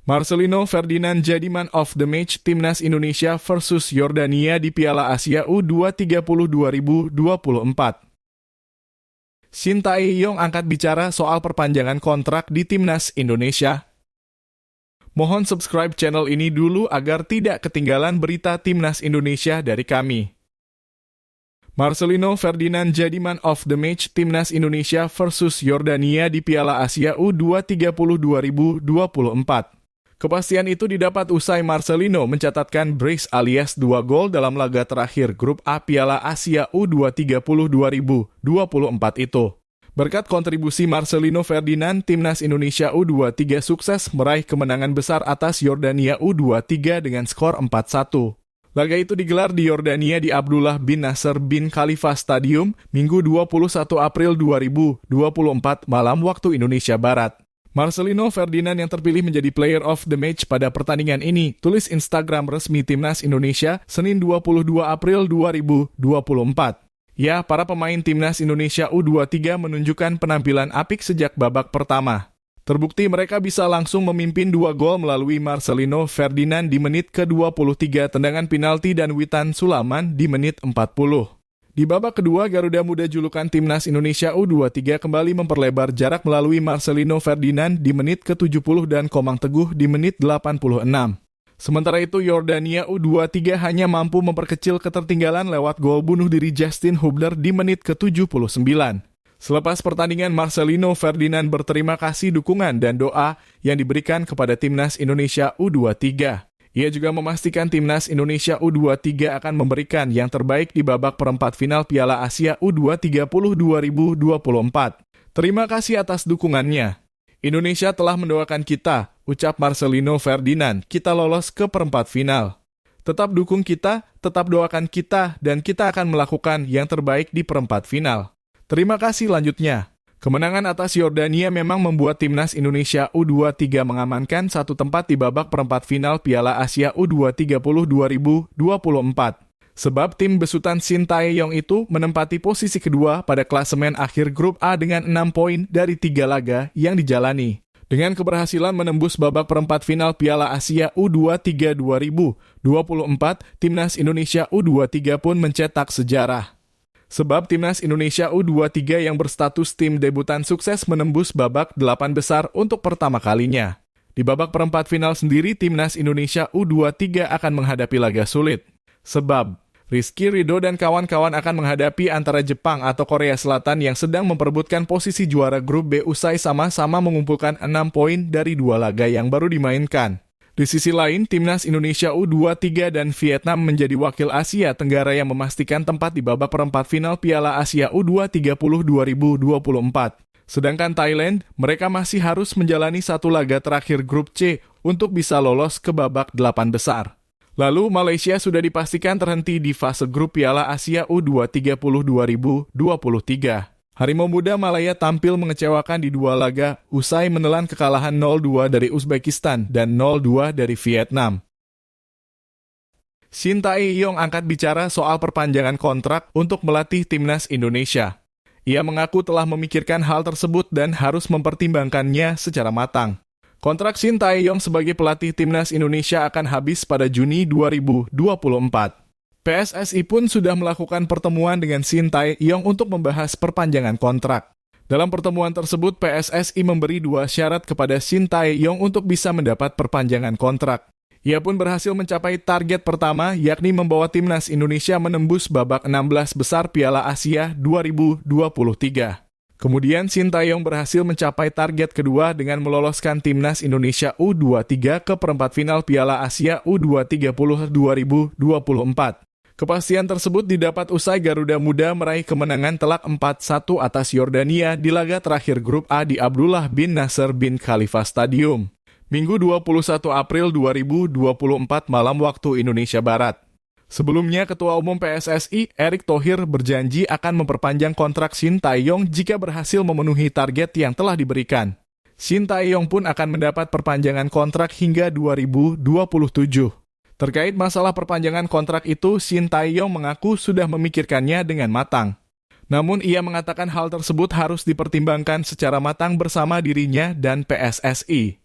Marcelino Ferdinand jadi man of the match Timnas Indonesia versus Yordania di Piala Asia U2030 2024. Shin Tae-yong angkat bicara soal perpanjangan kontrak di Timnas Indonesia. Mohon subscribe channel ini dulu agar tidak ketinggalan berita Timnas Indonesia dari kami. Marcelino Ferdinand jadi man of the match Timnas Indonesia versus Yordania di Piala Asia U2030 2024. Kepastian itu didapat usai Marcelino mencatatkan brace alias 2 gol dalam laga terakhir grup A Piala Asia U2030 2024 itu. Berkat kontribusi Marcelino Ferdinand, Timnas Indonesia U23 sukses meraih kemenangan besar atas Yordania U23 dengan skor 4-1. Laga itu digelar di Yordania di Abdullah bin Nasser bin Khalifa Stadium, Minggu 21 April 2024 malam waktu Indonesia Barat. Marcelino Ferdinand yang terpilih menjadi player of the match pada pertandingan ini, tulis Instagram resmi Timnas Indonesia, Senin 22 April 2024. Ya, para pemain Timnas Indonesia U23 menunjukkan penampilan apik sejak babak pertama. Terbukti mereka bisa langsung memimpin 2 gol melalui Marcelino Ferdinand di menit ke-23, tendangan penalti dan Witan Sulaman di menit 40. Di babak kedua, Garuda Muda julukan Timnas Indonesia U23 kembali memperlebar jarak melalui Marcelino Ferdinand di menit ke-70 dan Komang Teguh di menit 86. Sementara itu, Yordania U23 hanya mampu memperkecil ketertinggalan lewat gol bunuh diri Justin Hubner di menit ke-79. Selepas pertandingan, Marcelino Ferdinand berterima kasih dukungan dan doa yang diberikan kepada Timnas Indonesia U23. Ia juga memastikan Timnas Indonesia U23 akan memberikan yang terbaik di babak perempat final Piala Asia U2030 2024. Terima kasih atas dukungannya. Indonesia telah mendoakan kita, ucap Marcelino Ferdinand. Kita lolos ke perempat final. Tetap dukung kita, tetap doakan kita, dan kita akan melakukan yang terbaik di perempat final. Terima kasih lanjutnya. Kemenangan atas Yordania memang membuat Timnas Indonesia U23 mengamankan satu tempat di babak perempat final Piala Asia U2030 2024. Sebab tim besutan Shin Tae-yong itu menempati posisi kedua pada klasemen akhir grup A dengan 6 poin dari 3 laga yang dijalani. Dengan keberhasilan menembus babak perempat final Piala Asia U23 2024, Timnas Indonesia U23 pun mencetak sejarah. Sebab Timnas Indonesia U23 yang berstatus tim debutan sukses menembus babak 8 besar untuk pertama kalinya. Di babak perempat final sendiri, Timnas Indonesia U23 akan menghadapi laga sulit. Sebab Rizky Ridho dan kawan-kawan akan menghadapi antara Jepang atau Korea Selatan yang sedang memperebutkan posisi juara grup B usai sama-sama mengumpulkan 6 poin dari 2 laga yang baru dimainkan. Di sisi lain, Timnas Indonesia U23 dan Vietnam menjadi wakil Asia Tenggara yang memastikan tempat di babak perempat final Piala Asia U2030 2024. Sedangkan Thailand, mereka masih harus menjalani satu laga terakhir grup C untuk bisa lolos ke babak 8 besar. Lalu, Malaysia sudah dipastikan terhenti di fase grup Piala Asia U2030 2023. Harimau Muda Malaya tampil mengecewakan di 2 laga usai menelan kekalahan 0-2 dari Uzbekistan dan 0-2 dari Vietnam. Shin Tae-yong angkat bicara soal perpanjangan kontrak untuk melatih Timnas Indonesia. Ia mengaku telah memikirkan hal tersebut dan harus mempertimbangkannya secara matang. Kontrak Shin Tae-yong sebagai pelatih Timnas Indonesia akan habis pada Juni 2024. PSSI pun sudah melakukan pertemuan dengan Shin Tae-yong untuk membahas perpanjangan kontrak. Dalam pertemuan tersebut, PSSI memberi 2 syarat kepada Shin Tae-yong untuk bisa mendapat perpanjangan kontrak. Ia pun berhasil mencapai target pertama, yakni membawa Timnas Indonesia menembus babak 16 besar Piala Asia 2023. Kemudian Shin Tae-yong berhasil mencapai target kedua dengan meloloskan Timnas Indonesia U23 ke perempat final Piala Asia U2030 2024. Kepastian tersebut didapat usai Garuda Muda meraih kemenangan telak 4-1 atas Yordania di laga terakhir grup A di Abdullah bin Nasser bin Khalifa Stadium, Minggu 21 April 2024 malam waktu Indonesia Barat. Sebelumnya, Ketua Umum PSSI, Erick Thohir, berjanji akan memperpanjang kontrak Shin Tae-yong jika berhasil memenuhi target yang telah diberikan. Shin Tae-yong pun akan mendapat perpanjangan kontrak hingga 2027. Terkait masalah perpanjangan kontrak itu, Shin Tae-yong mengaku sudah memikirkannya dengan matang. Namun ia mengatakan hal tersebut harus dipertimbangkan secara matang bersama dirinya dan PSSI.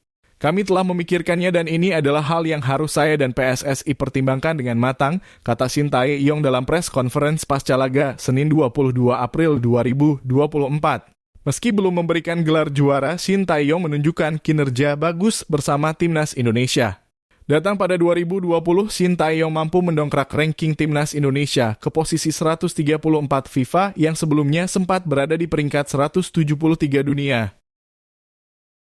Kami telah memikirkannya dan ini adalah hal yang harus saya dan PSSI pertimbangkan dengan matang, kata Shin Tae-yong dalam press conference pasca laga Senin 22 April 2024. Meski belum memberikan gelar juara, Shin Tae-yong menunjukkan kinerja bagus bersama timnas Indonesia. Datang pada 2020, Shin Tae-yong mampu mendongkrak ranking timnas Indonesia ke posisi 134 FIFA yang sebelumnya sempat berada di peringkat 173 dunia.